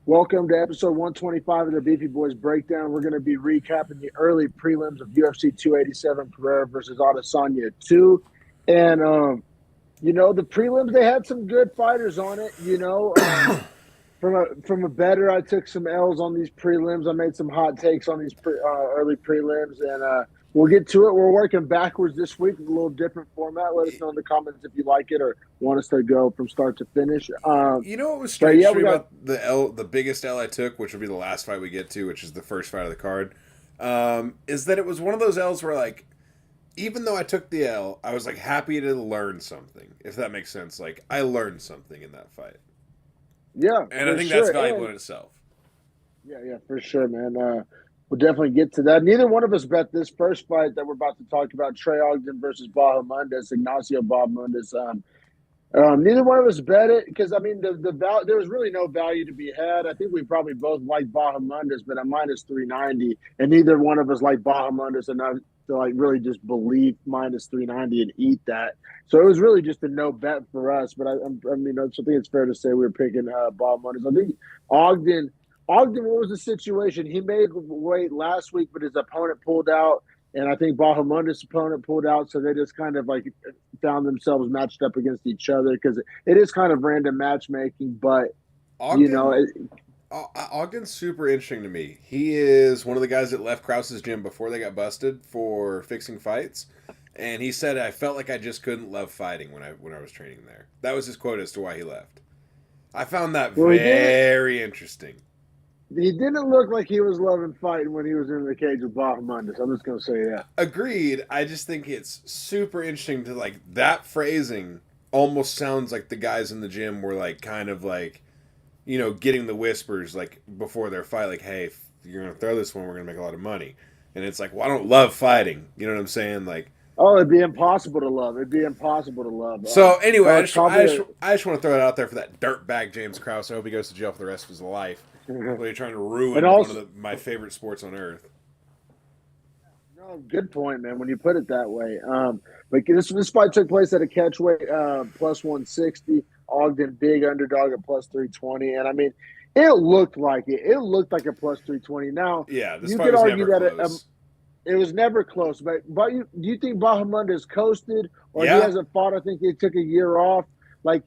Welcome to episode 125 of the Beefy Boys Breakdown. We're going to be recapping the early prelims of UFC 287 Pereira versus Adesanya 2. And, the prelims, they had some good fighters on it. From a better, I took some L's on these prelims. I made some hot takes on these early prelims, and we'll get to it. We're working backwards this week with a little different format. Let us know in the comments if you like it or want us to go from start to finish. You know what was But strange yeah, to me we got about the biggest L I took, which will be the last fight we get to, which is the first fight of the card, is that it was one of those L's where like, even though I took the L, I was like happy to learn something, if that makes sense. Like I learned something in that fight, yeah, and I for think that's sure. valuable And in itself. yeah, for sure, man. We'll definitely get to that. Neither one of us bet this first fight that we're about to talk about, Trey Ogden versus Bahamondes, Ignacio Bahamondes. Neither one of us bet it because I mean there was really no value to be had. I think we probably both liked Bahamondes, but at minus 390, and neither one of us liked Bahamondes enough to like really just believe minus 390 and eat that. So it was really just a no bet for us. But I mean, I think it's fair to say we were picking Bahamondes. I think Ogden. Ogden, what was the situation? He made weight last week, but his opponent pulled out. And I think Bahamondes' opponent pulled out, so they just kind of like found themselves matched up against each other because it is kind of random matchmaking. But you know, Ogden, Ogden's super interesting to me. He is one of the guys that left Krause's gym before they got busted for fixing fights, and he said, "I felt like I just couldn't love fighting when I was training there." That was his quote as to why he left. I found that well, very interesting. he didn't look like he was loving fighting when he was in the cage with Bahamondes. I'm just gonna say that. Agreed. I just think it's super interesting to like that phrasing almost sounds like the guys in the gym were like kind of like, getting the whispers like before their fight, like, hey, if you're gonna throw this one, we're gonna make a lot of money. And it's like, well, I don't love fighting. You know what I'm saying? Like, Oh, it'd be impossible to love. It'd be impossible to love. so anyway, It's probably I just want to throw it out there for that dirtbag James Krause. I hope he goes to jail for the rest of his life. Really trying to and ruin one of also my favorite sports on earth. no, good point, man. When you put it that way, but this fight took place at a catchweight plus 160. Ogden big underdog at plus 320, and I mean, it looked like it. It looked like a plus 320. Now Yeah, this you fight could was argue never that close. it was never close, but do you think Bahamondes coasted or he Yeah, hasn't fought? I think he took a year off. Like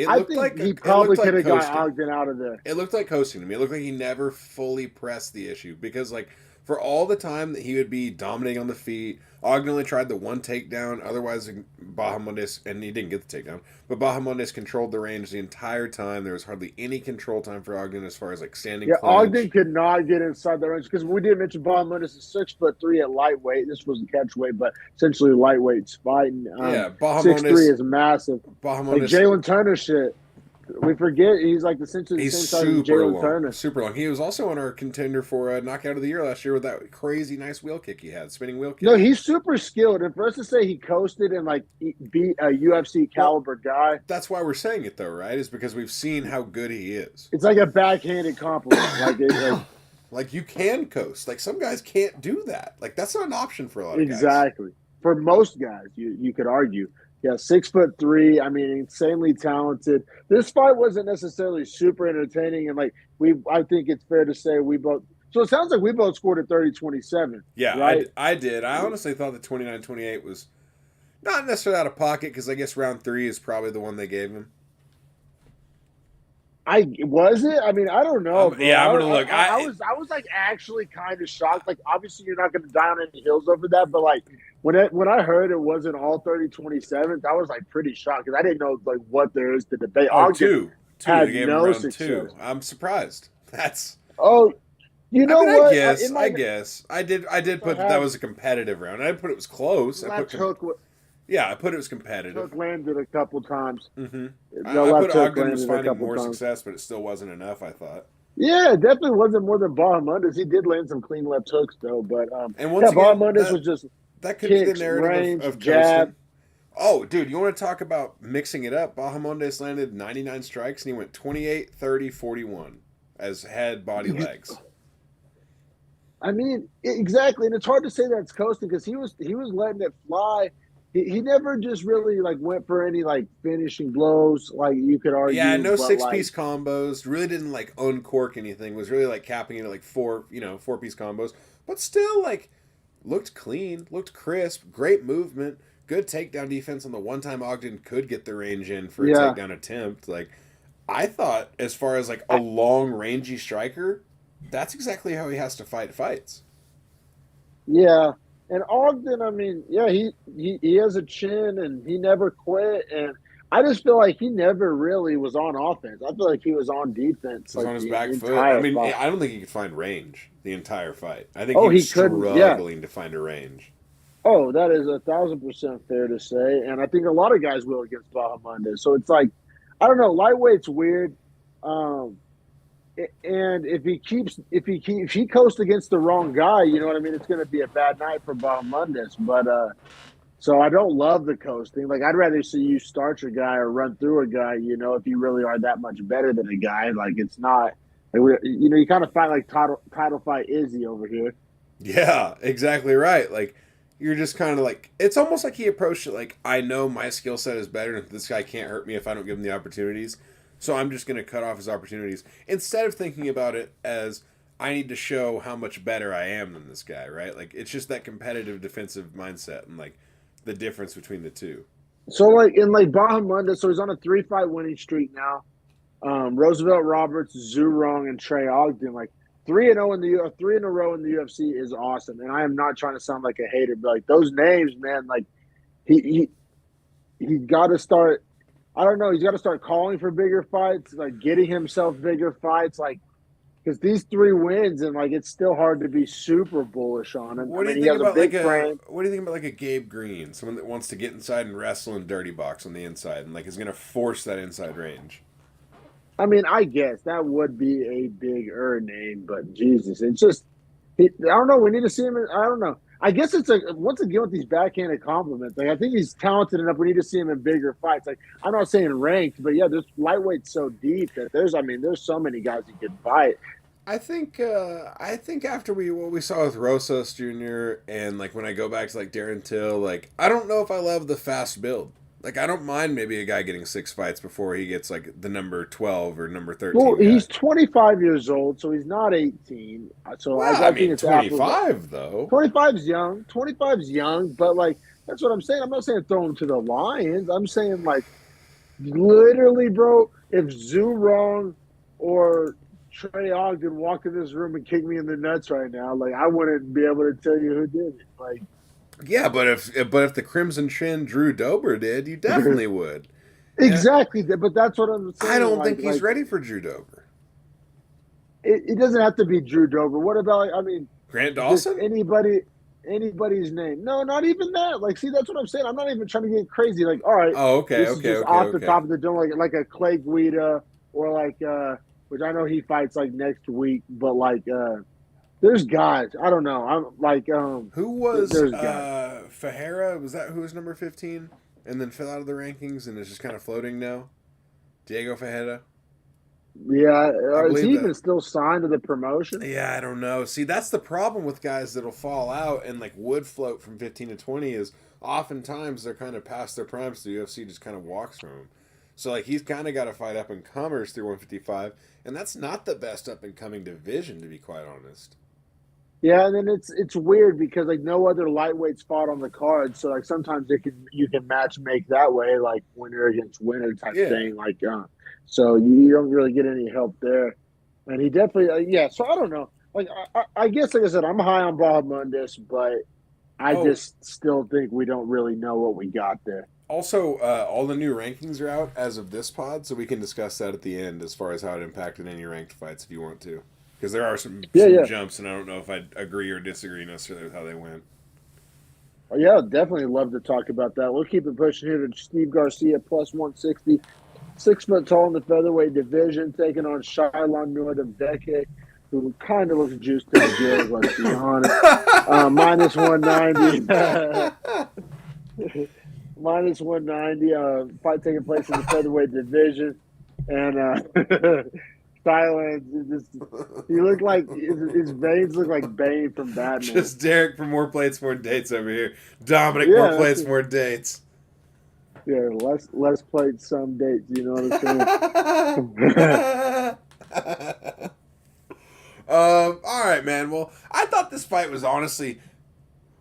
I think he it probably looked could like have got coasting. Ogden out of there. It looked like coasting to me. It looked like he never fully pressed the issue because, like, for all the time that he would be dominating on the feet, Ogden only tried the one takedown. Otherwise, Bahamondes, and he didn't get the takedown, but Bahamondes controlled the range the entire time. There was hardly any control time for Ogden as far as like standing Yeah, Ogden clinch. could not get inside the range because we didn't mention Bahamondes is 6'3" at lightweight. This was a catchweight, but essentially lightweight's fighting. Yeah, 6'3" is massive. Like Bahamondes, Jalen Turner shit. We forget he's like essentially the he's same size as super Jalen long, Turner. super long. He was also on our contender for a knockout of the year last year with that crazy nice wheel kick he had, spinning wheel No, kick. he's super skilled. And for us to say he coasted and like beat a UFC Well, caliber guy, that's why we're saying it though, right? Is because we've seen how good he is. it's like a backhanded compliment. Like you can coast. Like some guys can't do that. Like that's not an option for a lot of guys. Exactly. For most guys, you could argue. Yeah, 6'3". I mean, insanely talented. This fight wasn't necessarily super entertaining, and like I think it's fair to say we both. So it sounds like we both scored a 30-27, Yeah, right? I did. I honestly thought the 29-28 was not necessarily out of pocket because I guess round three is probably the one they gave him. I was it. I mean, I don't know, bro. Yeah, I'm gonna look. I was like actually kind of shocked. Like, obviously, you're not going to die on any hills over that, but like when I heard it wasn't all 30-27, I was like pretty shocked because I didn't know like what there is to debate. Oh, Ogden two. They had gave him no round success. two. I'm surprised. That's. Oh, you I know mean, what? I guess. I did I put that have was a competitive round. I didn't put it was close. left hook Yeah, I put it was competitive. landed a couple times. Mm-hmm. The I put left hook Ogden was landed a finding couple more times. success, but it still wasn't enough. I thought. Yeah, it definitely wasn't more than Bahamondes. He did land some clean left hooks though, but And once yeah, again, Bahamondes was just that could be the kicks, narrative range, of jab. coasting. Oh, dude, you want to talk about mixing it up? Bahamondes landed 99 strikes and he went 28, 30, 41 as head, body, legs. I mean, exactly, and it's hard to say that's coasting because he was letting it fly. he never just really like went for any like finishing blows, like you could Yeah, argue, no but six like piece combos. Really didn't like uncork anything. Was really like capping it at like four piece combos. But still, like looked clean, looked crisp, great movement, good takedown defense on the one time Ogden could get the range in for a yeah. takedown attempt. Like I thought, as far as like a I, long rangy striker, that's exactly how he has to fight fights. yeah. And Ogden, I mean, yeah, he has a chin and he never quit. And I just feel like he never really was on offense. I feel like he was on defense He was like on his the back foot. I entire mean, fight. I don't think he could find range the entire fight. I think he Oh, was he couldn't. Yeah. struggling to find a range. Oh, that is 1,000% fair to say. And I think a lot of guys will against Bahamondes. So it's like, I don't know, lightweight's weird. Um, and if he coasts against the wrong guy, you know what I mean? It's going to be a bad night for Bahamondes. But so I don't love the coasting. Like I'd rather see you start your guy or run through a guy. You know, if you really are that much better than a guy, like it's not. Like, you know, you kind of fight like title fight Izzy over here. Yeah, exactly right. Like you're just kind of like it's almost like he approached it like I know my skill set is better and this guy can't hurt me if I don't give him the opportunities. So I'm just going to cut off his opportunities instead of thinking about it as I need to show how much better I am than this guy, right? Like it's just that competitive defensive mindset and like the difference between the two. So like in like Bahamondes, so he's on a 3-fight winning streak now. Roosevelt Roberts, Zurong, and Trey Ogden. Like 3-0 in the 3 in a row in the UFC is awesome. And I am not trying to sound like a hater, but like those names, man, like he he got to start. I don't know. He's got to start calling for bigger fights, like getting himself bigger fights, like because these 3 wins and like it's still hard to be super bullish on him. I What do you mean, he think has a about like big a frame. what do you think about like a Gabe Green, someone that wants to get inside and wrestle and dirty box on the inside and like is going to force that inside range? I mean, I guess that would be a bigger name, but Jesus, it's just I don't know. We need to see him. I don't know. I guess it's like once again with these backhanded compliments. Like I think he's talented enough. We need to see him in bigger fights. Like I'm not saying ranked, but yeah, there's lightweight so deep that there's. I mean, there's so many guys he could fight. I think after what we saw with Rosas Jr. and like when I go back to like Darren Till, like I don't know if I love the fast build. Like I don't mind maybe a guy getting 6 fights before he gets like the number 12 or number Well, 13 guy. he's 25 years old, so he's not 18. So Well, I I think mean it's apples. 25 though. 25's young. 25's young, but like that's what I'm saying. I'm not saying throw him to the Lions. I'm saying like literally, bro. If Zhu Rong or Trey Ogden walked in this room and kicked me in the nuts right now, like I wouldn't be able to tell you who did it. Like Yeah, but if the Crimson Chin Drew Dober did, you definitely would. And exactly, but that's what I'm I saying. don't think he's ready for Drew Dober. It doesn't have to be Drew Dober. What about? Like, I mean, Grant just Dawson? anybody's name. No, not even that. Like, see, that's what I'm saying. I'm not even trying to get crazy. Like, all right, Oh, okay, this is okay, just okay, off the okay. top of the dome, like a Clay Guida or like which I know he fights like next week, but like there's guys. I don't know. I'm like Who was there's guys. Fajera? Was that who was number 15? And then fell out of the rankings and is just kind of floating now? Diego Fajera? Yeah, I is believe he that. even still signed to the promotion? Yeah, I don't know. See, that's the problem with guys that'll fall out and like would float from 15 to 20 is oftentimes they're kind of past their primes. The UFC just kind of walks from them. So like he's kind of got to fight up and comers through 155, and that's not the best up and coming division to be quite honest. Yeah, and then it's weird because like no other lightweight spot on the card, so like sometimes you can match make that way, like winner against winner type Yeah. thing, like so you don't really get any help there. And he definitely yeah. So I don't know. Like I guess like I said, I'm high on Bob Mundis, but I Oh, just still think we don't really know what we got there. also, all the new rankings are out as of this pod, so we can discuss that at the end as far as how it impacted any ranked fights if you want to. Because there are Yeah, some yeah, jumps, and I don't know if I agree or disagree necessarily with how they went. yeah. Definitely love to talk about that. We'll keep it pushing here to Steve Garcia plus 160. 6 foot tall in the featherweight division, taking on Shylon Nuadaveke, who kind of looks juiced to the gills, let's be honest. Minus 190. Minus 190. Fight taking place in the featherweight division. And silence. He looked like his veins look like Bane from Batman. Just Derek for more plates, more dates over here. Dominic, more Yeah, plates, more dates. yeah. Less plates, some dates. You know what I'm saying? All right, man. Well, I thought this fight was honestly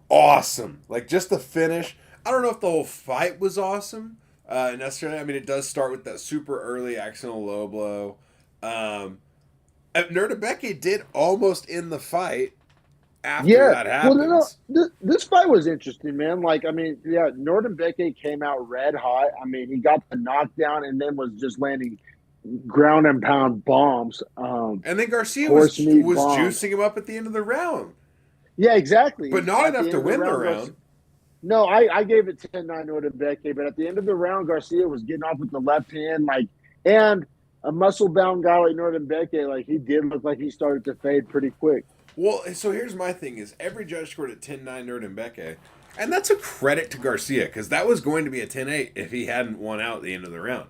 awesome. Like, just the finish. I don't know if the whole fight was awesome necessarily. I mean, it does start with that super early accidental low blow. Nerdebeke did almost end the fight after that happens. Well, this fight was interesting, man. Like, I mean, yeah, Nordembeke came out red hot. I mean, he got the knockdown and then was just landing ground and pound bombs. And then Garcia was bombs. juicing him up at the end of the round. Yeah, exactly. But not enough to win the round. No, I gave it 10-9 Nordembeke, but at the end of the round, Garcia was getting off with the left hand, and a muscle-bound guy like Nordembeke, like, he did look like he started to fade pretty quick. Well, so here's my thing: is every judge scored at 10-9 Nordembeke, and that's a credit to Garcia because that was going to be a 10-8 if he hadn't won out at the end of the round.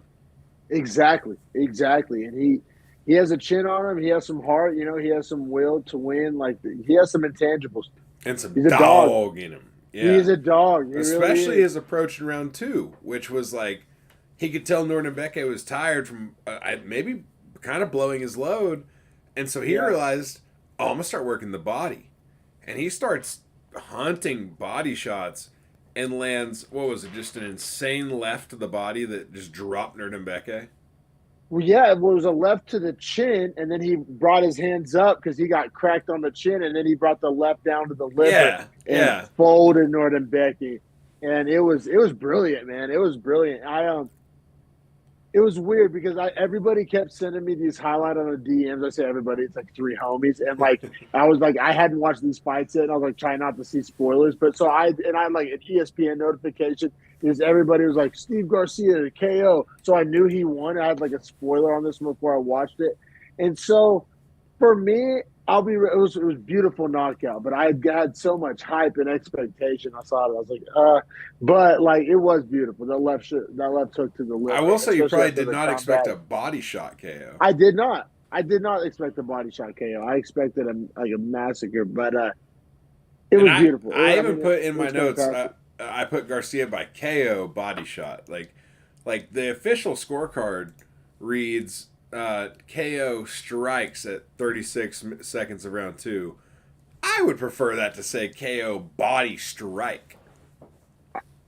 Exactly, and he has a chin on him. He has some heart. You know, he has some will to win. Like, he has some intangibles and some dog in him. Yeah. He's a dog. Especially really his approach in round 2, which was like he could tell Nordembeke was tired from maybe kind of blowing his load, and so he realized, oh, I'm gonna start working the body, and he starts hunting body shots and lands, what was it, just an insane left to the body that just dropped Nordembeke. Well, yeah, it was a left to the chin, and then he brought his hands up because he got cracked on the chin, and then he brought the left down to the liver and folded Nordembeke, and it was brilliant, man. It was brilliant. It was weird because everybody kept sending me these highlights on the DMs. I say everybody, it's like 3 homies, and like I was like, I hadn't watched these fights yet, and I was like trying not to see spoilers, but so I like an ESPN notification. Because everybody was like, Steve Garcia, KO. So I knew he won. I had like a spoiler on this one before I watched it. And so for me, it was beautiful knockout, but I had so much hype and expectation. I saw it. I was like, but like it was beautiful. That left hook to the lip. I will say you probably did not expect a body shot KO. I did not. I did not expect a body shot KO. I expected a massacre, but it was beautiful. I even put in my notes. I put Garcia by KO body shot. Like the official scorecard reads KO strikes at 36 seconds of round 2. I would prefer that to say KO body strike.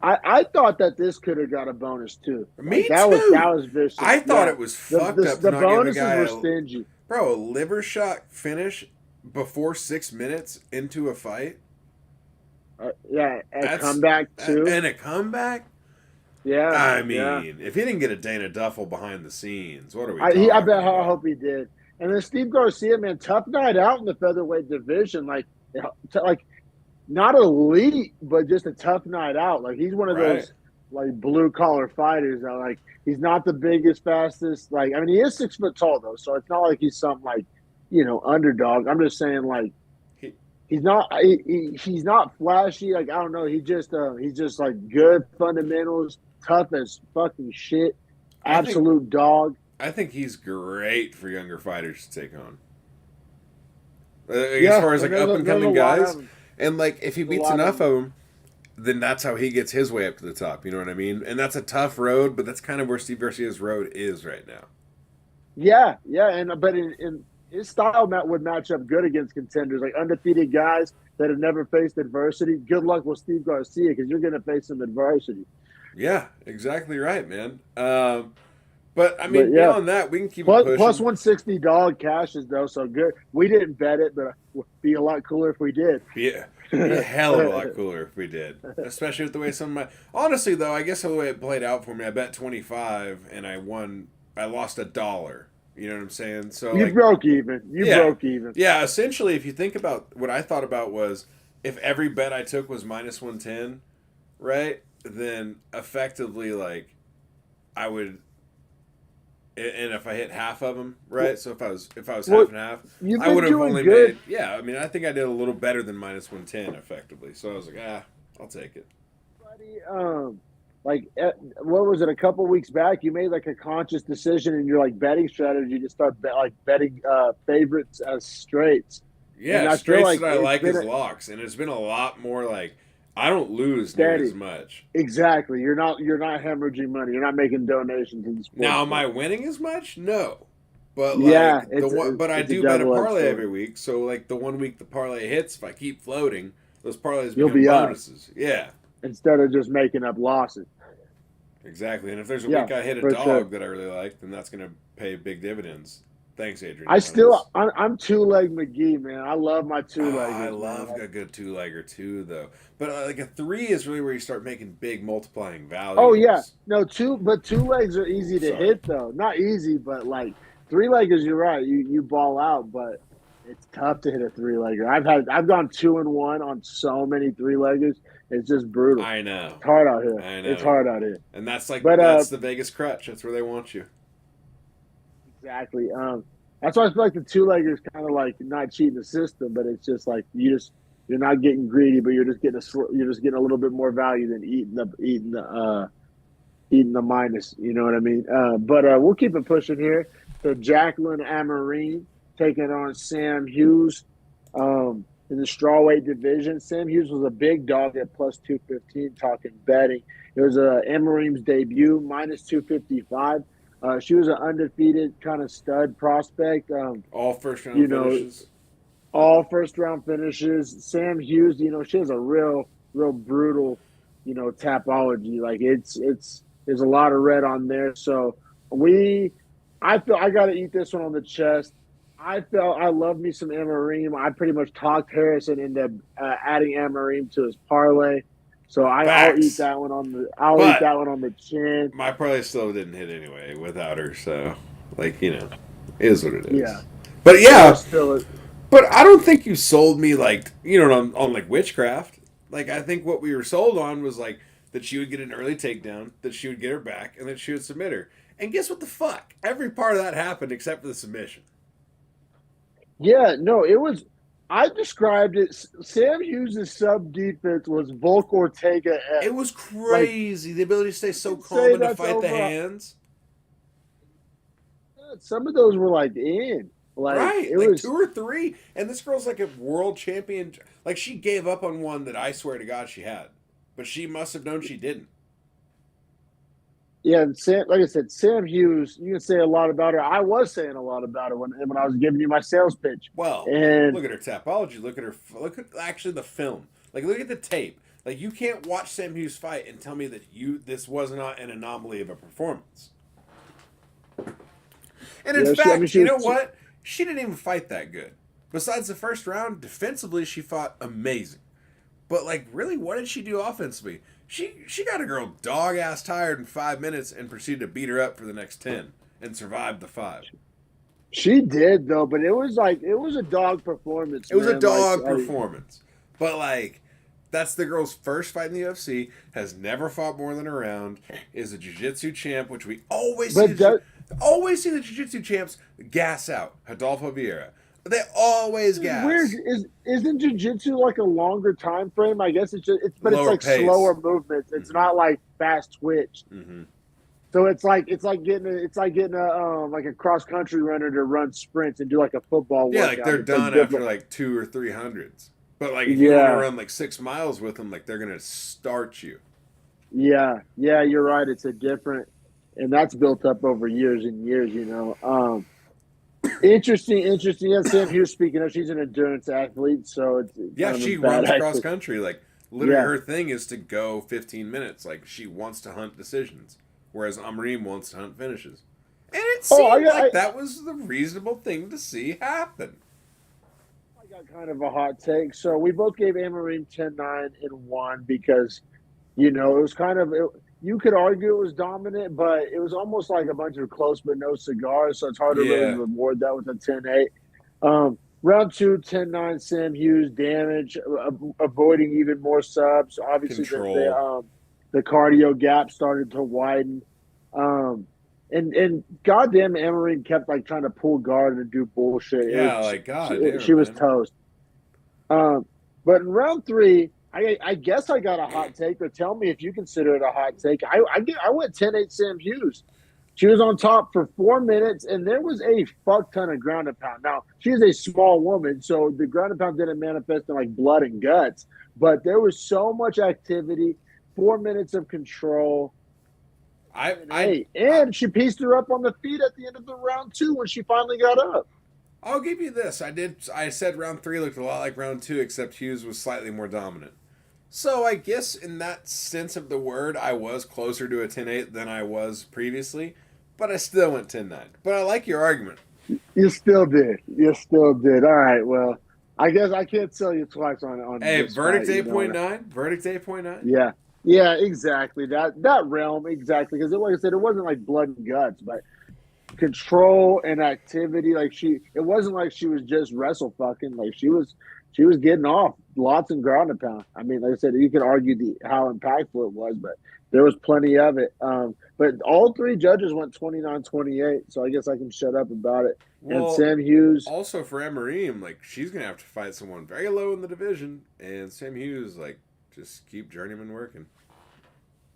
I thought that this could have got a bonus too. Me too. That was vicious. I thought it was fucked up. The bonuses were stingy. Bro, a liver shot finish before 6 minutes into a fight. A comeback too. And a comeback? Yeah. I mean, if he didn't get a Dana Duffel behind the scenes, what are we talking I hope he did. And then Steve Garcia, man, tough night out in the featherweight division. Like not elite, but just a tough night out. Like, he's one of those like blue collar fighters that, like, he's not the biggest, fastest. Like, I mean, he is 6 foot tall though, so it's not like he's some like, underdog. I'm just saying, like, he's not flashy. Like, I don't know. He's just like good fundamentals, tough as fucking shit, absolute dog. I think he's great for younger fighters to take on. As far as like up and coming guys, and like if he beats enough of them, then that's how he gets his way up to the top. You know what I mean? And that's a tough road, but that's kind of where Steve Garcia's road is right now. Yeah, but in his style would match up good against contenders, like undefeated guys that have never faced adversity. Good luck with Steve Garcia because you're going to face some adversity. Yeah, exactly right, man. But I mean, beyond that, we can keep it pushing. Plus 160 dog cashes though, so good. We didn't bet it, but it would be a lot cooler if we did. Yeah, a hell of a lot cooler if we did, especially with the way some of my. Honestly, though, I guess the way it played out for me, I bet 25 and I won. I lost $1. You know what I'm saying? So you broke even. Broke even. Yeah, essentially, if you think about what I thought about was if every bet I took was minus 110, right? Then effectively, like, I would. And if I hit half of them, right? So if I was half and half, I would have only made. Yeah, I mean, I think I did a little better than minus 110 effectively. So I was like, I'll take it. what was it? A couple weeks back, you made like a conscious decision in your like betting strategy to start betting favorites as straights, and Yeah, I feel straights like that I it's like been as a locks, and it's been a lot more like I don't lose near as steady. much. Exactly. You're not hemorrhaging money. You're not making donations in the sports Now, am book. I winning as much? No. But Yeah, like the one, but I it's a do bet a double-edged parlay sword. every week. So like the 1 week the parlay hits, if I keep floating, those parlays You'll become be up bonuses. Yeah, instead of just making up losses. exactly. And if there's a Yeah, week I hit a for sure. dog that I really like, then that's gonna pay big dividends. Thanks, Adrian I Jones. still, I'm two-leg McGee, man. I love my I two-leggers, man. love a good two-legger too, though. But like a three is really where you start making big multiplying Oh yeah, values. no but two legs are easy to Sorry. hit though. Not easy, but like three-leggers, you're right. You ball out, but it's tough to hit a three-legger. I've gone 2-1 on so many three-leggers. It's just brutal. I know. It's hard out here. I It's know. hard out here. And that's like But that's the Vegas crutch. That's where they want you. exactly. That's why I feel like the two-legger is kind of like not cheating the system, but it's just like you're not getting greedy, but you're just getting a little bit more value than eating the minus. You know what I mean? But we'll keep it pushing here. So Jacqueline Amarine taking on Sam Hughes in the strawweight division. Sam Hughes was a big dog at plus 215. Talking betting, it was Amarine's debut minus 255. She was an undefeated kind of stud prospect. All first You round know, finishes. all first round finishes. Sam Hughes, she has a real brutal, tapology. Like there's a lot of red on there. So I feel I got to eat this one on the chest. I love me some Amarim. I pretty much talked Harrison into adding Amarim to his parlay. So I'll eat Facts. that one But on the chin. my parlay still didn't hit anyway without her. So, like, is what it Yeah, is. But yeah. yeah, but I don't think you sold me like on like witchcraft. Like I think what we were sold on was like that she would get an early takedown, that she would get her back, and that she would submit her. And guess what the fuck? Every part of that happened except for the submission. Yeah, no, it was. I described it. Sam Hughes' sub defense was Volk Ortega It esque. was Like crazy. The ability to stay you so could calm say and to that's fight the over. hands. Some of those were like in. Like Right, it like was. two or three, and this girl's like a world champion. Like she gave up on one that I swear to God she had, but she must have known she didn't. Yeah, and like I said, Sam Hughes. You can say a lot about her. I was saying a lot about her when I was giving you my sales pitch. Well, And look at her tapology. Look at actually the film. Like look at the tape. Like you can't watch Sam Hughes fight and tell me that this was not an anomaly of a performance. And in I mean, fact, she you was. know what? She didn't even fight that good. Besides the first round, defensively she fought amazing. But like, really, what did she do offensively? She got a girl dog ass tired in 5 minutes and proceeded to beat her up for the next 10 and survived the 5. She did though, but it was a dog performance, It was a man. Like dog performance. But like, that's the girl's first fight in the UFC. Has never fought more than a round. Is a jiu-jitsu champ, which we but that, always see the jiu-jitsu champs gas out. Adolfo Vieira. They always it's weird. gas. Isn't jujitsu like a longer time frame? I guess but it's Lower like pace. slower movements. It's not like fast twitch. Mm-hmm. So it's like getting a like a cross country runner to run sprints and do like a football Yeah, like workout. they're It's like done after different. like 2 or 3 hundreds. But like if you want to Yeah, run like 6 miles with them, like they're gonna start you. yeah. You're right. It's a different, and that's built up over years and years. Interesting. Yeah, Sam Hughes. Speaking of, she's an endurance athlete, so it's Yeah, kind of a she bad runs cross accent. country. Like literally, Yeah. her thing is to go 15 minutes. Like she wants to hunt decisions, whereas Amreem wants to hunt finishes. And it Oh, seemed like that was the reasonable thing to see happen. I got kind of a hot take. So we both gave Amarine 10-9 and 1 because, it was you could argue it was dominant, but it was almost like a bunch of close but no cigars. So it's hard to really Yeah, reward that with a 10-8. Round 2, 10-9, Sam Hughes, damage, avoiding even more subs. Obviously, control. the cardio gap started to widen. And goddamn, Emery kept like trying to pull guard and do bullshit. Yeah, like God She damn, was man. toast. But in round 3, I guess I got a hot take, or tell me if you consider it a hot take. I went 10-8 Sam Hughes. She was on top for 4 minutes, and there was a fuck ton of ground and pound. Now, she is a small woman, so the ground and pound didn't manifest in like blood and guts, but there was so much activity, 4 minutes of control. And she pieced her up on the feet at the end of the round 2 when she finally got up. I'll give you this. I said round 3 looked a lot like round 2, except Hughes was slightly more dominant. So I guess in that sense of the word, I was closer to a 10-8 than I was previously, but I still went 10-9. But I like your argument. You still did. You still did. All right. Well, I guess I can't sell you twice on. Hey, this verdict fight, 8.9. Verdict 8.9. Yeah. Yeah, exactly. That realm, exactly. Because like I said, it wasn't like blood and guts, but control and activity. Like it wasn't like she was just wrestle fucking. Like she was getting off lots and ground and pound. I mean, like I said, you could argue how impactful it was, but there was plenty of it. But all 3 judges went 29-28, so I guess I can shut up about it. Well, and Sam Hughes. Also for Emerim, like she's gonna have to fight someone very low in the division, and Sam Hughes, like, just keep journeyman working.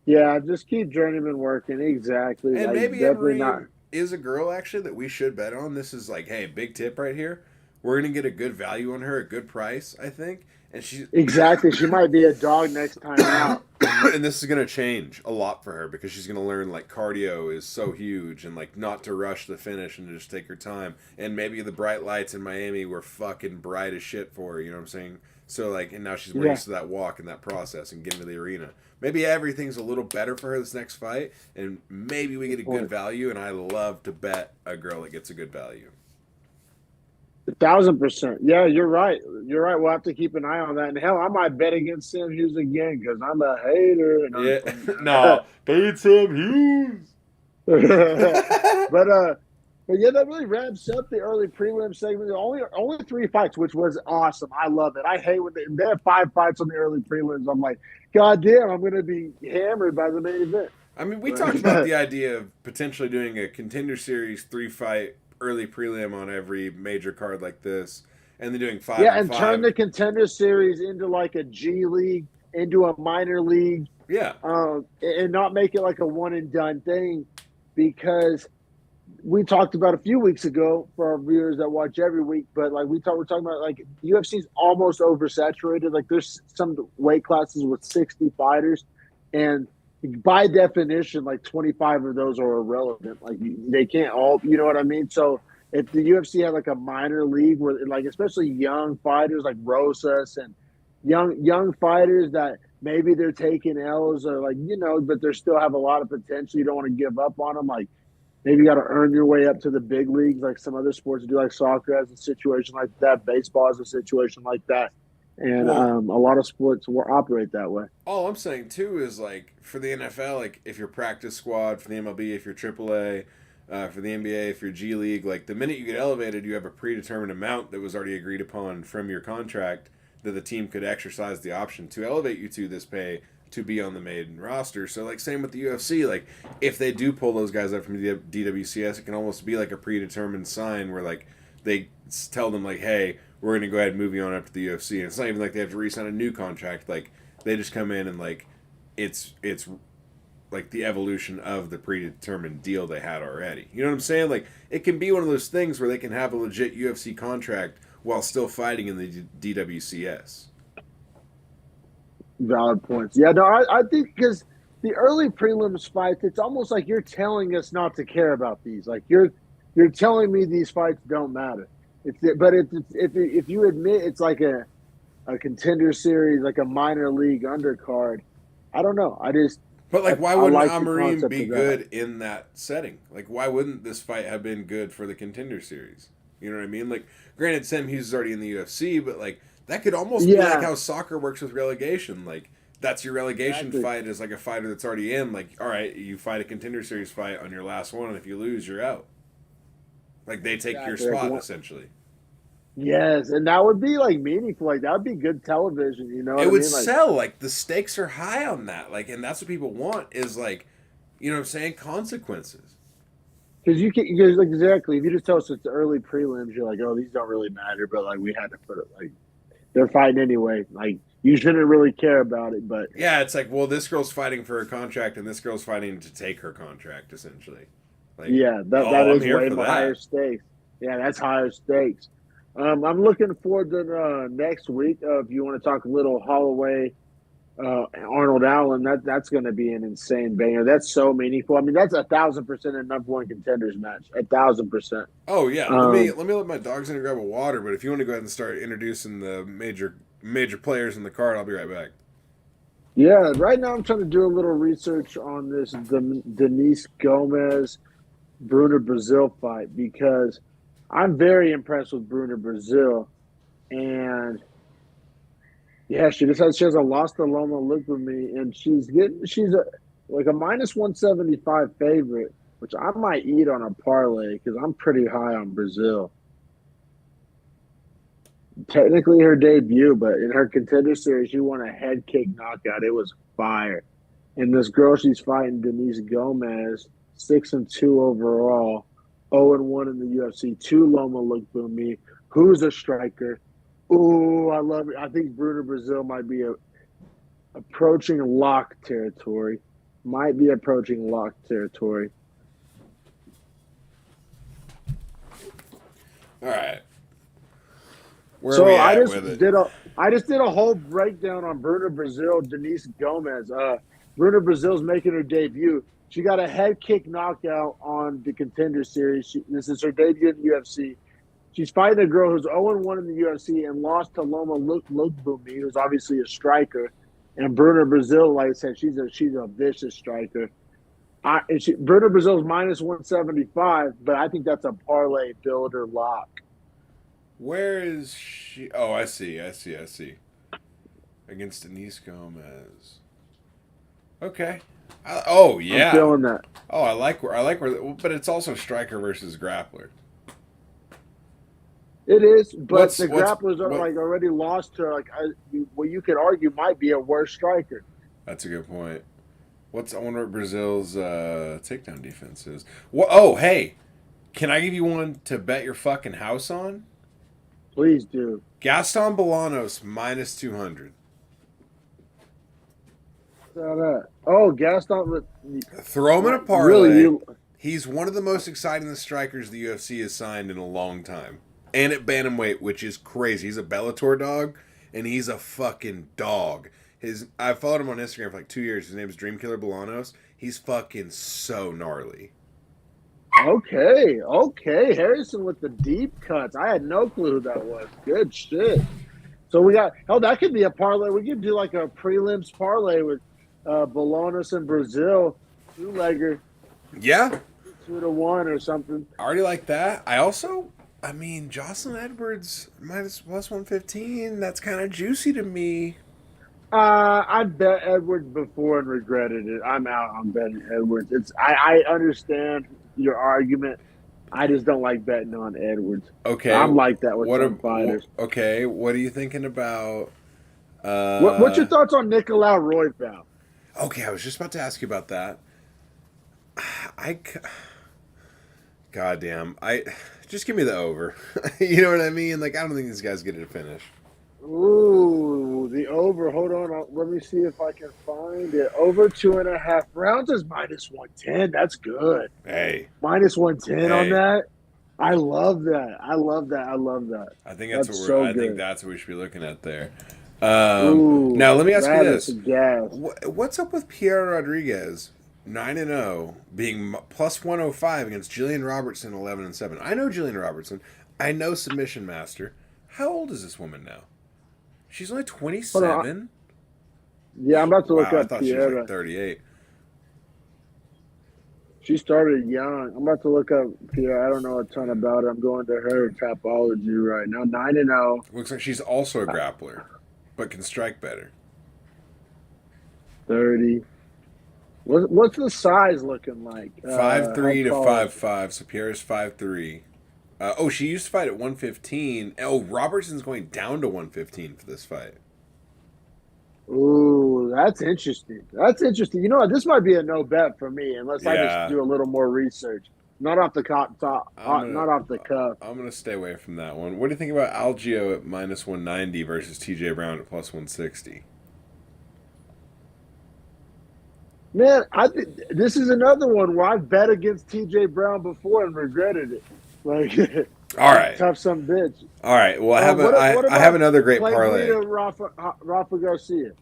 Yeah, just keep journeyman working. Exactly. And like, maybe definitely Emerim not. is a girl actually that we should bet on. This is like, hey, big tip right here. We're gonna get a good value on her, a good price, I think. And she's Exactly. She might be a dog next time out. and this is gonna change a lot for her because she's gonna learn like cardio is so huge and like not to rush the finish and to just take her time. And maybe the bright lights in Miami were fucking bright as shit for her, you know what I'm saying? So like, and now she's more used to that walk and that process and getting to the arena. Maybe everything's a little better for her this next fight, and maybe we get a good value. And I love to bet a girl that gets a good value. 1,000%. Yeah, you're right. You're right. We'll have to keep an eye on that. And hell, I might bet against Sam Hughes again because I'm a hater. And no, fade Sam Hughes. But yeah, that really wraps up the early prelim segment. Only 3 fights, which was awesome. I love it. I hate when they have 5 fights on the early prelims. I'm like, God damn, I'm going to be hammered by the main event. I mean, we talked about the idea of potentially doing a contender series 3-fight early prelim on every major card like this, and then doing 5. Yeah, and turn the contender series into like a G League, into a minor league. Yeah. And not make it like a one and done thing, because we talked about a few weeks ago for our viewers that watch every week, but like we're talking about like UFC's almost oversaturated. Like there's some weight classes with 60 fighters, and by definition, like 25 of those are irrelevant. Like they can't all, you know what I mean? So if the UFC had like a minor league where like, especially young fighters like Rosas and young fighters that maybe they're taking L's or like, but they still have a lot of potential. You don't want to give up on them. Like maybe you got to earn your way up to the big leagues, like some other sports do, like soccer has a situation like that. Baseball has a situation like that. And a lot of sports will operate that way. All I'm saying too is like for the NFL, like if you're practice squad, for the MLB, if you're AAA, for the NBA, if you're G League, like the minute you get elevated, you have a predetermined amount that was already agreed upon from your contract that the team could exercise the option to elevate you to this pay to be on the main roster. So like same with the UFC, like if they do pull those guys up from the DWCS, it can almost be like a predetermined sign where like they tell them like, hey, we're going to go ahead and move you on up to the UFC. And it's not even like they have to re-sign a new contract. Like they just come in and like it's like the evolution of the predetermined deal they had already. You know what I'm saying? Like it can be one of those things where they can have a legit UFC contract while still fighting in the DWCS. Valid points. Yeah, no, I think because the early prelims fights, it's almost like you're telling us not to care about these. Like you're telling me these fights don't matter. If you admit it's like a contender series, like a minor league undercard, I don't know. But like, why wouldn't Amorim be good in that setting? Like, why wouldn't this fight have been good for the contender series? You know what I mean? Like, granted, Sam Hughes is already in the UFC, but like that could almost be like how soccer works with relegation. Like that's your relegation fight is like a fighter that's already in. Like, all right, you fight a contender series fight on your last one, and if you lose, you're out. Like they take your spot essentially. Yes, and that would be like meaningful. Like that would be good television. You know, it would sell. Like the stakes are high on that. Like, and that's what people want is like, you know what I'm saying, consequences. Because exactly. If you just tell us it's the early prelims, you're like, oh, these don't really matter. But like we had to put it like They're fighting anyway. Like, you shouldn't really care about it, but Yeah, it's like, well, this girl's fighting for her contract, and this girl's fighting to take her contract, essentially. Like, yeah, that oh, I'm is here way for more higher that. stakes. Yeah, that's higher stakes. I'm looking forward to next week. If you want to talk a little Holloway, Arnold Allen, that's going to be an insane banger. That's so meaningful. I mean, that's 1,000% a number one contenders match. 1,000%. Oh yeah, Um, let my dogs in and grab a water. But if you want to go ahead and start introducing the major players in the card, I'll be right back. yeah, right now I'm trying to do a little research on this Denise Gomez Bruner Brazil fight because I'm very impressed with Bruner Brazil, and yeah, she has a loss to Loma Look with me, and she's a like a -175 favorite, which I might eat on a parlay because I'm pretty high on Brazil. Technically her debut, but in her contender series, she won a head kick knockout. It was fire. And this girl she's fighting, Denise Gomez, 6-2 overall, 0-1 in the UFC. Two Loma Lookboonmee, who's a striker. Ooh, I love it. I think Bruno Brazil might be approaching lock territory. Might be approaching lock territory. All right, where are So we at with it? I just did a whole breakdown on Bruno Brazil, Denise Gomez. Bruno Brazil's making her debut. She got a head kick knockout on the Contender Series. This is her debut in the UFC. She's fighting a girl who's 0-1 in the UFC and lost to Loma Lookboonmee, who's obviously a striker. And Bruno Brazil, like I said, she's a vicious striker. Bruno Brazil's -175, but I think that's a parlay builder lock. Where is she? Oh, I see. Against Denise Gomez. Okay. Oh I'm yeah. feeling that. Oh, I like where, but it's also striker versus grappler. It is, but the What's grapplers are what? like already lost to what you could argue might be a worse striker. That's a good point. I wonder what Brazil's takedown defense is. What? Oh, hey, can I give you one to bet your fucking house on? Please do. Gaston Bolanos -200. Oh, Gaston, Throw him in a really? parlay. He's one of the most exciting strikers the UFC has signed in a long time. And at bantamweight, which is crazy. He's a Bellator dog, and he's a fucking dog. I followed him on Instagram for like 2 years. His name is Dreamkiller Bolanos. He's fucking so gnarly. Okay. Harrison with the deep cuts. I had no clue who that was. Good shit. So we got that could be a parlay. We could do like a prelims parlay with Bolanos and Brazil, two-legger, Yeah, 2-1 or something. I already like that. I mean, Jocelyn Edwards +115. That's kind of juicy to me. I bet Edwards before and regretted it. I'm out on betting Edwards. I understand your argument. I just don't like betting on Edwards. Okay, I'm like that with some fighters. okay, what are you thinking about? What's your thoughts on Nicolau Royval? Okay, I was just about to ask you about that. I, goddamn, I just give me the over. You know what I mean? Like, I don't think these guys get it to finish. Ooh, the over. Hold on. Let me see if I can find it. Over 2.5 rounds is -110. That's good. Hey, -110 on hey. that. I love that. I love that. I think That's that's what so I think good. that's what we should be looking at there. Ooh, Now let me ask you that is this: gas. What's up with Pierre Rodriguez, 9-0, being +105 against Jillian Robertson, 11-7? I know Jillian Robertson. I know Submission Master. How old is this woman now? She's only Hold on. 27. Yeah, I'm about to look Wow, I up thought she was like Pierre. 38. She started young. I'm about to look up Pierre. I don't know a ton about her. I'm going to her Tapology right now. 9-0. Looks like she's also a grappler, but can strike better. 30. What's the size looking like? 5'3" to how tall? 5'5". So Pierre's 5'3". She used to fight at 115. Oh, Robertson's going down to 115 for this fight. Ooh, that's interesting. You know what? This might be a no bet for me unless I just Yeah. do a little more research. Not off the not off the cuff. I'm gonna stay away from that one. What do you think about Algio at minus 190 versus TJ Brown at plus 160? Man, I think this is another one where I've bet against TJ Brown before and regretted it. Like, All right, tough some bitch. all right. Well, What I have about another great Clay parlay. Guida, Rafa Garcia?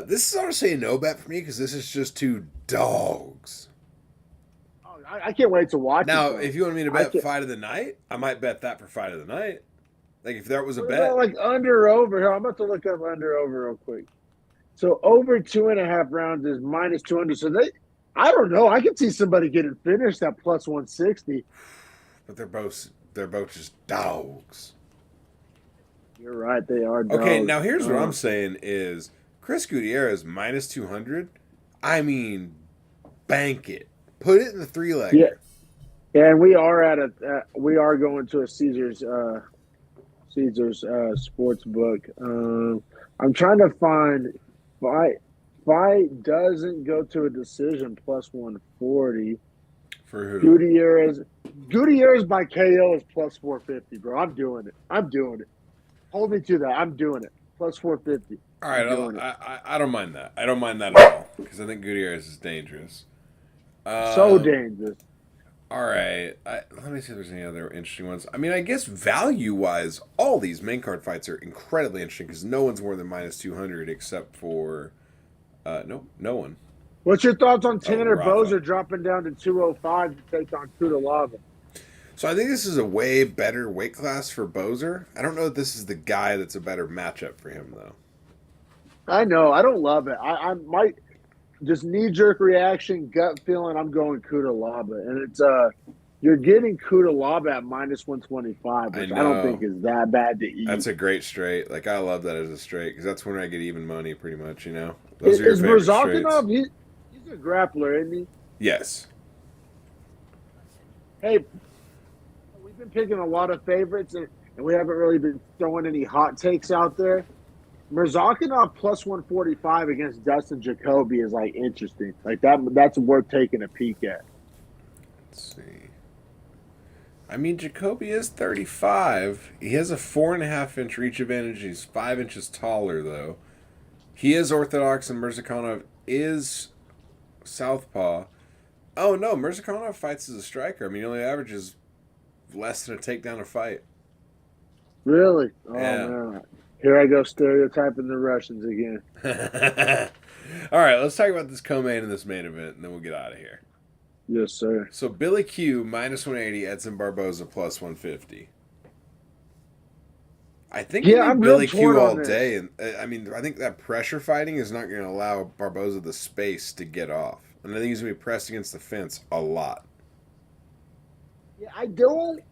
This is honestly a no bet for me because this is just two dogs. Oh, I can't wait to watch Now, it. if you want me to bet fight of the night, I might bet that for fight of the night. Like if that was a What bet, about like under or over here? I'm about to look up under over real quick. So over 2.5 rounds is minus 200. So I don't know. I can see somebody getting finished at plus 160. but they're both just dogs. You're right. They are dogs. Okay, now here's what I'm saying is Chris Gutierrez minus 200. I mean, bank it. Put it in the 3-legger. Yeah, and we are we are going to a Caesars sports book. I'm trying to find fight doesn't go to a decision plus 140. For who? Gutierrez by KO is plus 450, bro. I'm doing it. Hold me to that. I'm doing it. Plus 450. All right, I don't mind that. I don't mind that at all because I think Gutierrez is dangerous. So dangerous. All right, let me see if there's any other interesting ones. I mean, I guess value-wise, all these main card fights are incredibly interesting because no one's more than minus 200 except for no one. What's your thoughts on Tanner Bozer dropping down to 205 to take on Kudalava? So I think this is a way better weight class for Bozer. I don't know if this is the guy that's a better matchup for him, though. I know. I don't love it. I might just knee-jerk reaction, gut feeling, I'm going Kudalava. And it's you're getting Kudalava at minus 125, which I don't think is that bad to eat. That's a great straight. Like, I love that as a straight because that's when I get even money, pretty much, you know? Those are your favorite straights. He's a grappler, isn't he? Yes. Hey, we've been picking a lot of favorites, and we haven't really been throwing any hot takes out there. Murzakanov plus 145 against Dustin Jacoby is like interesting. Like that's worth taking a peek at. Let's see. I mean, Jacoby is 35. He has a 4.5-inch reach advantage. He's 5 inches taller, though. He is orthodox, and Murzakanov is southpaw. Oh no, Murzakanov fights as a striker. I mean, he only averages less than a takedown a fight. Really? Oh yeah. Man. Here I go stereotyping the Russians again. All right, let's talk about this co-main and this main event, and then we'll get out of here. Yes, sir. So Billy Q minus 180, Edson Barboza plus 150. I think I'm Billy Q all day, and I mean, I think that pressure fighting is not going to allow Barboza the space to get off, and I think he's going to be pressed against the fence a lot. Yeah, I don't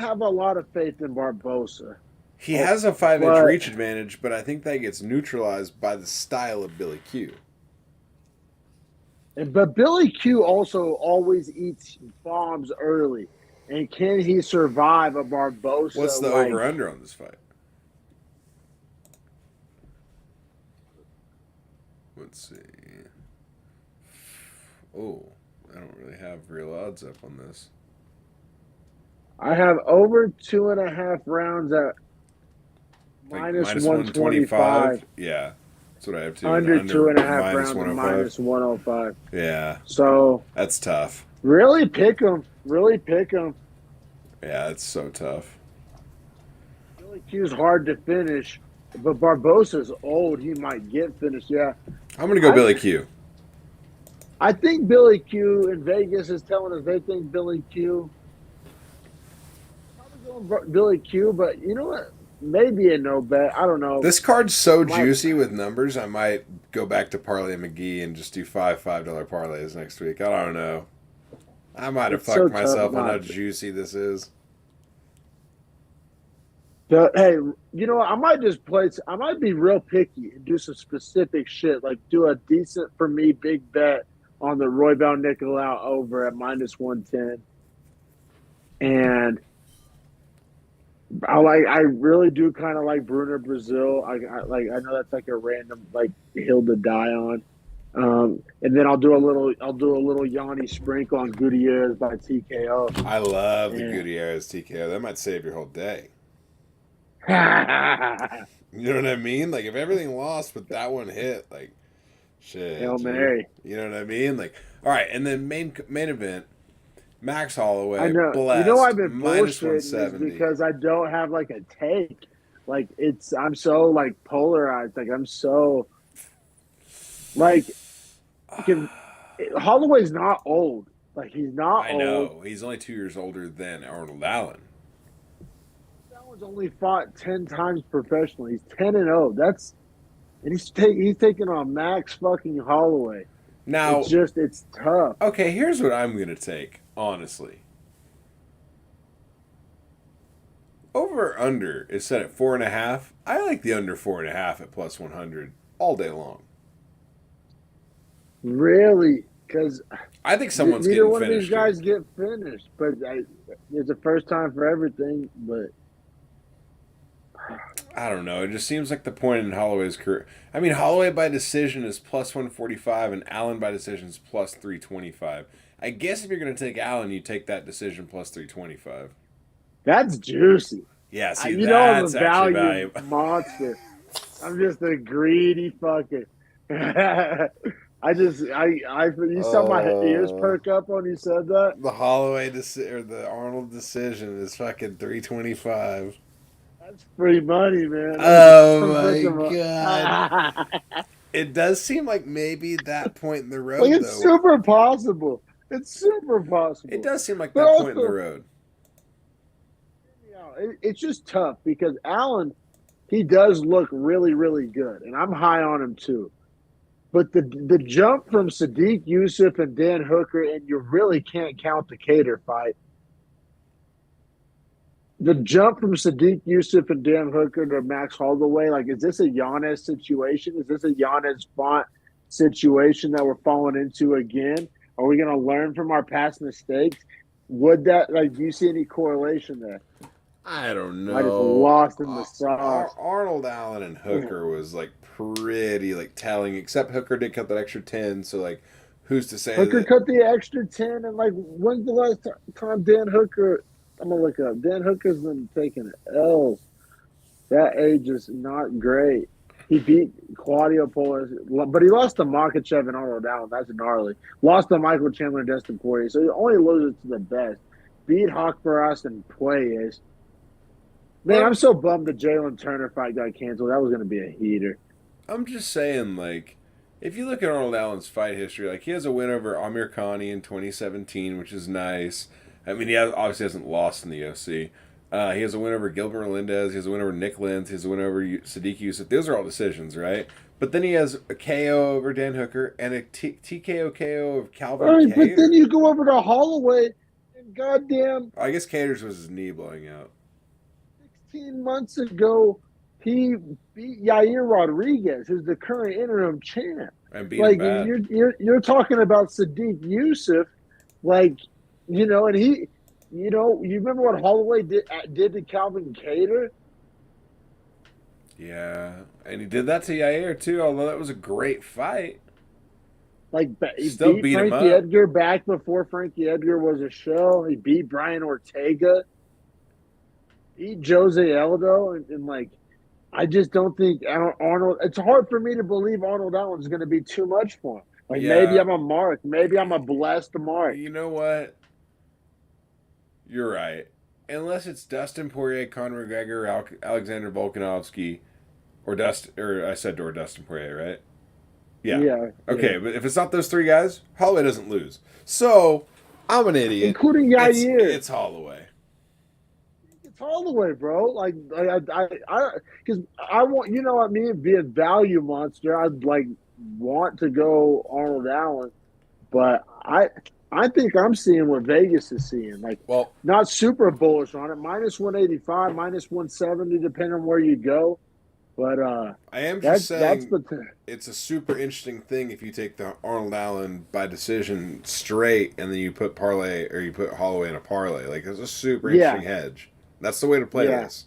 have a lot of faith in Barboza. He has a 5-inch reach advantage, but I think that gets neutralized by the style of Billy Q. But Billy Q also always eats bombs early. And can he survive a Barboza? What's the over-under on this fight? Let's see. Oh, I don't really have real odds up on this. I have over 2.5 rounds at minus 125. Yeah, that's what I have too. Under 2.5 rounds at minus 105. Yeah. So that's tough. Really pick him. Yeah, it's so tough. Billy Q's hard to finish, but Barbosa's old. He might get finished. Yeah. I'm going to go Billy Q. I think Billy Q in Vegas is telling us they think Billy Q. Probably going Billy Q, but you know what? Maybe a no bet. I don't know. This card's so juicy with numbers, I might go back to Parlay McGee and just do $5 parlays next week. I don't know. I might have fucked myself on how juicy this is. Hey, you know what? I might just I might be real picky and do some specific shit. Like do a decent, for me, big bet on the Roybal Nicolau over at minus 110. And I really do kind of like Bruner Brazil. I know that's like a random like hill to die on. And then I'll do a little Yanni sprinkle on Gutierrez by TKO. I love the And Gutierrez TKO. That might save your whole day. Hail You know what I mean? Like if everything lost but that one hit, like shit, G. Mary. You know what I mean? Like all right, and then main event, Max I Holloway know. You know I've blessed been minus one bullshitting is seventy. because I don't have like a take. Like I'm so like polarized. Like I'm so like can, Holloway's not old. Like he's not I old. know he's only 2 years older than Arnold Allen. That one's only fought 10 times professionally. He's 10-0. That's and he's taking on Max fucking Holloway. Now, It's tough. okay, here's what I'm gonna take. Honestly, over or under is set at 4.5. I like the under 4.5 at plus 100 all day long. Really, because I think someone's neither getting one of these finished here. guys get finished. But it's a first time for everything. But I don't know. It just seems like the point in Holloway's career. I mean, Holloway by decision is plus 145, and Allen by decision is plus 325. I guess if you're going to take Allen, you take that decision plus 325. that's juicy. Yeah, see, You know I'm a that's actually value valuable. monster. I'm just a greedy fucker. You saw my ears perk up when you said that. The Holloway or the Arnold decision is fucking 325. That's free money, man. Oh I'm my thinking god. about, It does seem like maybe that point in the like road, it's though. super possible. It's super It possible. does seem like But that point in the also, road. it's just tough because Allen, he does look really, really good, and I'm high on him too. But the jump from Sadiq Yusuf and Dan Hooker, and you really can't count the Cater fight. The jump from Sadiq Yusuf and Dan Hooker to Max Holloway, like, is this a Giannis situation? Is this a Giannis Font situation that we're falling into again? Are we going to learn from our past mistakes? Would that, like, do you see any correlation there? I don't I just know. lost in the sauce. Arnold Allen and Hooker was like pretty like telling, except Hooker did cut that extra 10. So like, who's to say Hooker that? cut the extra 10, and like, when's the last time Dan Hooker? I'm gonna look up. Dan Hooker's been taking L's. That age is not great. He beat Claudio Polis, but he lost to Makachev and Arnold Allen. That's gnarly. Lost to Michael Chandler and Dustin Poirier. So he only loses to the best. Beat Hawk Barras and Pueyes. Man, I'm so bummed the Jalen Turner fight got canceled. That was going to be a heater. I'm just saying, like, if you look at Arnold Allen's fight history, like he has a win over Amir Khani in 2017, which is nice. I mean, obviously hasn't lost in the OC. He has a win over Gilbert Melendez. He has a win over Nick Lentz. He has a win over Sadiq Yusuf. Those are all decisions, right? But then he has a KO over Dan Hooker and a TKO KO of Calvin All right, but then Kattar. you go over to Holloway, and goddamn, I guess Kattar's was his knee blowing out. 16 months ago, he beat Yair Rodriguez, who's the current interim champ. And beat Like, him bad. you're talking about Sadiq Yusuf, like, and he, you remember what Holloway did to Calvin Kattar? Yeah. And he did that to Yair, too, although that was a great fight. Like, he Still beat beat him Frankie up. Edgar back before Frankie Edgar was a show. He beat Brian Ortega. Beat Jose Aldo, and like, I just don't think Arnold. It's hard for me to believe Arnold Allen's going to be too much for him. Like, maybe Yeah. I'm a mark. Maybe I'm a blessed mark. You know what? You're right. Unless it's Dustin Poirier, Conor McGregor, Alexander Volkanovski, or Dustin Poirier, right? Yeah. Okay, but if it's not those three guys, Holloway doesn't lose. So I'm an idiot. Including Yair. It's Holloway. It's Holloway, bro. Like because I want, what me being a value monster, I'd like want to go Arnold Allen, but I think I'm seeing what Vegas is seeing. Like, well, not super bullish on it. Minus 185, minus 170, depending on where you go. But I am just saying that's it's a super interesting thing if you take the Arnold Allen by decision straight and then you put Holloway in a parlay. Like, it's a super interesting hedge. That's the way to play this.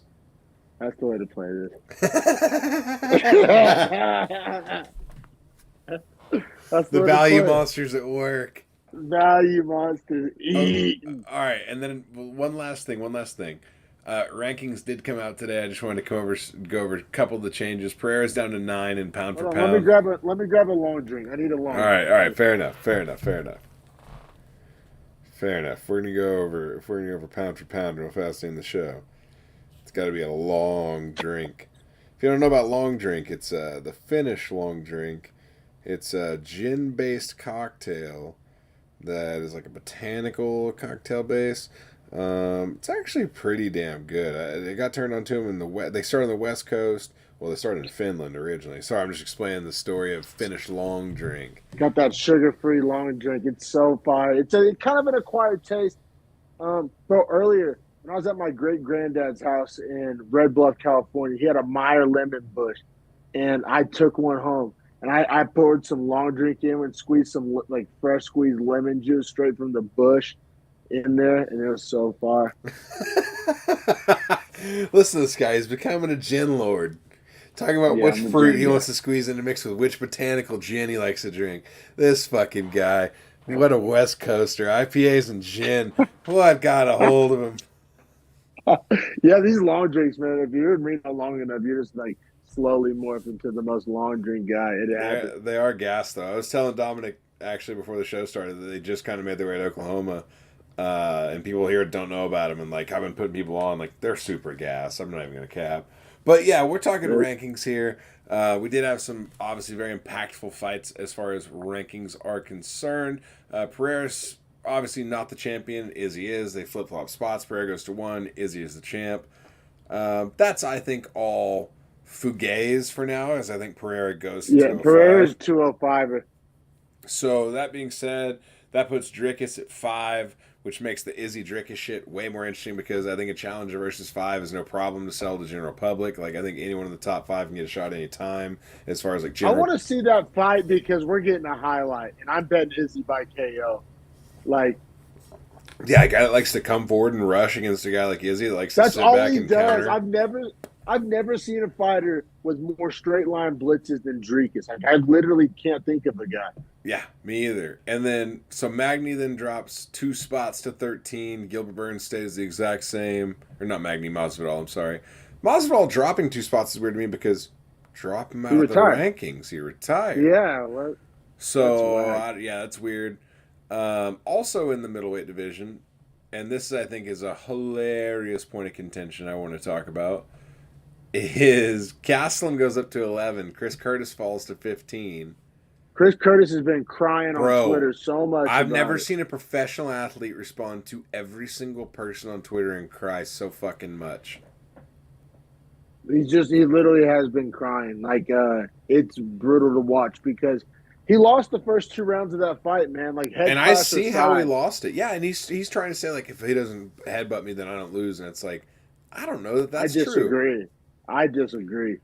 That's the way to play this. That's the The way to value play it. monsters at work. Value monsters Oh, eating. all right, and then one last thing. Rankings did come out today. I just wanted to go over a couple of the changes. Pereira's down to 9 in pound for Hold on, let me pound. grab a long drink. I need a long drink. All right. Fair enough. We're gonna go over pound for pound real fast in the show. It's got to be a long drink. If you don't know about long drink, it's the Finnish long drink. It's a gin-based cocktail that is like a botanical cocktail base. It's actually pretty damn good. They got turned on to them in the West. They started on the West Coast. Well, they started in Finland originally. Sorry, I'm just explaining the story of Finnish long drink. Got that sugar-free long drink. It's so fire. It's kind of an acquired taste. Bro, earlier when I was at my great granddad's house in Red Bluff, California, he had a Meyer lemon bush, and I took one home. And I poured some long drink in and squeezed some like fresh squeezed lemon juice straight from the bush in there, and it was so far. Listen to this guy. He's becoming a gin lord. Talking about Yeah, which I'm a fruit gin he guy. wants to squeeze in to mix with which botanical gin he likes to drink. This fucking guy. What a West Coaster. IPAs and gin. What got a hold of him? Yeah, these long drinks, man. If you're in Reno long enough, you're just like slowly morph into the most long drink guy. It happens. They are gas, though. I was telling Dominic, actually, before the show started, that they just kind of made their way to Oklahoma. And people here don't know about them. And, like, I've been putting people on, like, they're super gas. I'm not even going to cap. But, yeah, we're talking rankings here. We did have some, obviously, very impactful fights as far as rankings are concerned. Pereira's obviously not the champion. Izzy is. They flip-flop spots. Pereira goes to 1. Izzy is the champ. That's, I think, all fugazi for now, as I think Pereira goes to 205. Pereira's 205. So, that being said, that puts Drickus at 5, which makes the Izzy Drickus shit way more interesting because I think a challenger versus 5 is no problem to sell to the general public. Like, I think anyone in the top 5 can get a shot any time as far as, like, I want to see that fight because we're getting a highlight, and I'm betting Izzy by KO. Like, yeah, a guy that likes to come forward and rush against a guy like Izzy that likes to that's sit all back he and does. counter. I've never seen a fighter with more straight line blitzes than Dricus. Like, I literally can't think of a guy. Yeah, me either. And then, so Magny then drops 2 spots to 13. Gilbert Burns stays the exact same. Or not Magny, Masvidal, I'm sorry. Masvidal dropping 2 spots is weird to me because drop him out of the rankings. He retired. Yeah. Well, so, that's weird. Also in the middleweight division, and this I think is a hilarious point of contention I want to talk about, is Gastelum goes up to 11. Chris Curtis falls to 15. Chris Curtis has been crying on Twitter so much. I've never seen a professional athlete respond to every single person on Twitter and cry so fucking much. He literally has been crying. Like, it's brutal to watch because he lost the first 2 rounds of that fight, man. Like, and I see how he lost it. Yeah, and he's trying to say, like, if he doesn't headbutt me, then I don't lose. And it's like, I don't know that's true. I disagree.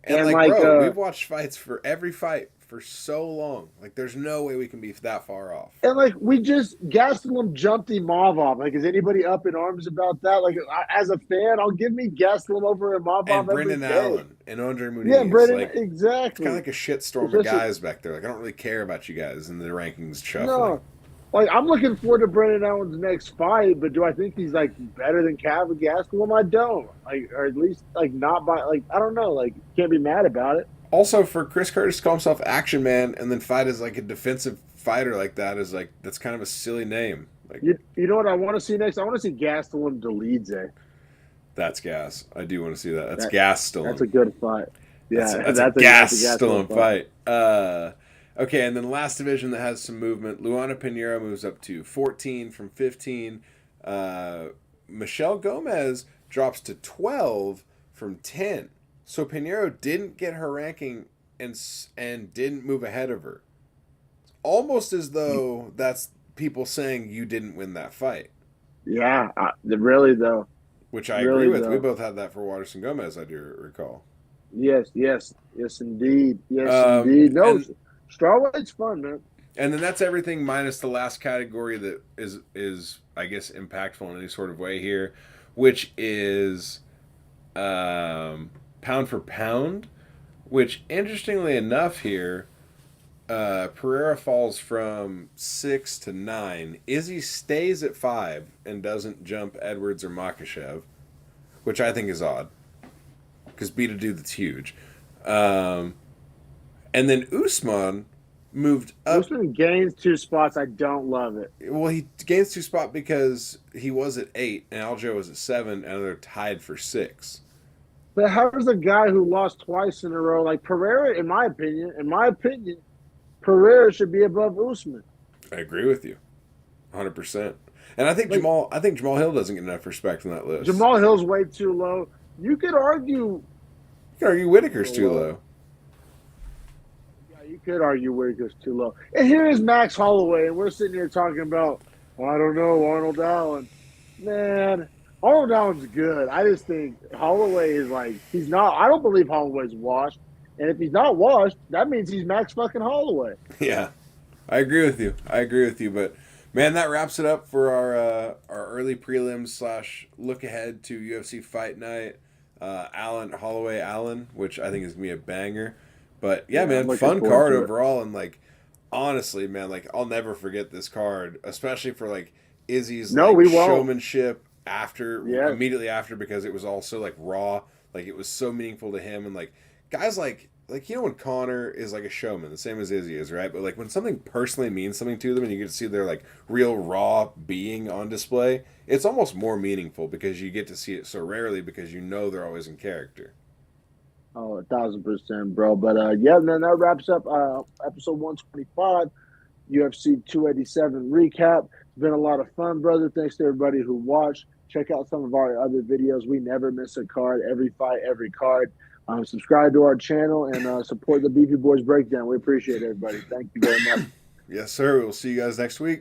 And like, bro, we've watched fights for every fight for so long. Like, there's no way we can be that far off. And, like, Gastelum jumped Imavov. Like, is anybody up in arms about that? Like, as a fan, I'll give me Gastelum over Imavov and Brendan Allen and Andre Muniz. Yeah, Brendan, like, exactly. It's kind of like a shitstorm of guys back there. Like, I don't really care about you guys in the rankings shuffling. No. Like, I'm looking forward to Brendan Allen's next fight, but do I think he's, like, better than Gastelum? I don't. Like, or at least, like, not by, like, I don't know. Like, can't be mad about it. Also, for Chris Curtis to call himself Action Man and then fight as, like, a defensive fighter like that is, like, that's kind of a silly name. Like, you know what I want to see next? I want to see Gastelum Dolidze. That's gas. I do want to see that. That's Gastelum. That's a good fight. Yeah, that's a Gastelum fight. Okay, and then last division that has some movement. Luana Pinheiro moves up to 14 from 15. Michelle Gomez drops to 12 from 10. So Pinheiro didn't get her ranking and didn't move ahead of her. Almost as though that's people saying you didn't win that fight. Yeah, really though. Which I agree with. We both had that for Waterson Gomez, I do recall. Yes, indeed. Yes, indeed. No, strawweight's fun, man. And then that's everything minus the last category that is I guess impactful in any sort of way here, which is pound for pound, which interestingly enough here, Pereira falls from 6 to 9. Izzy stays at 5 and doesn't jump Edwards or Makhachev, which I think is odd because beat a dude that's huge. And then Usman moved up. Usman gains 2 spots. I don't love it. Well, he gains 2 spots because he was at 8 and Aljo was at 7, and they're tied for 6. But how does a guy who lost twice in a row, like Pereira, in my opinion, Pereira should be above Usman. I agree with you, 100%. And I think Jamal Hill doesn't get enough respect on that list. Jamal Hill's way too low. You could argue Whitaker's too low. Yeah, you could argue Whitaker's too low. And here is Max Holloway, and we're sitting here talking about, well, I don't know, Arnold Allen. Man, Arnold Allen's good. I just think Holloway is like, he's not. I don't believe Holloway's washed. And if he's not washed, that means he's Max fucking Holloway. Yeah, I agree with you. But man, that wraps it up for our early prelims / look ahead to UFC Fight Night. Holloway Allen, which I think is gonna be a banger. But yeah, man, fun card overall, and like honestly, man, like I'll never forget this card, especially for like Izzy's showmanship immediately after, because it was also like raw, like it was so meaningful to him, and like guys like when Connor is like a showman, the same as Izzy is, right? But like when something personally means something to them and you get to see their like real raw being on display, it's almost more meaningful because you get to see it so rarely because you know they're always in character. Oh, 1,000%, bro. But yeah, man, that wraps up episode 125, UFC 287 recap. It's been a lot of fun, brother. Thanks to everybody who watched. Check out some of our other videos. We never miss a card. Every fight, every card. Subscribe to our channel and support the Beefy Boys Breakdown. We appreciate everybody. Thank you very much. Yes, sir. We'll see you guys next week.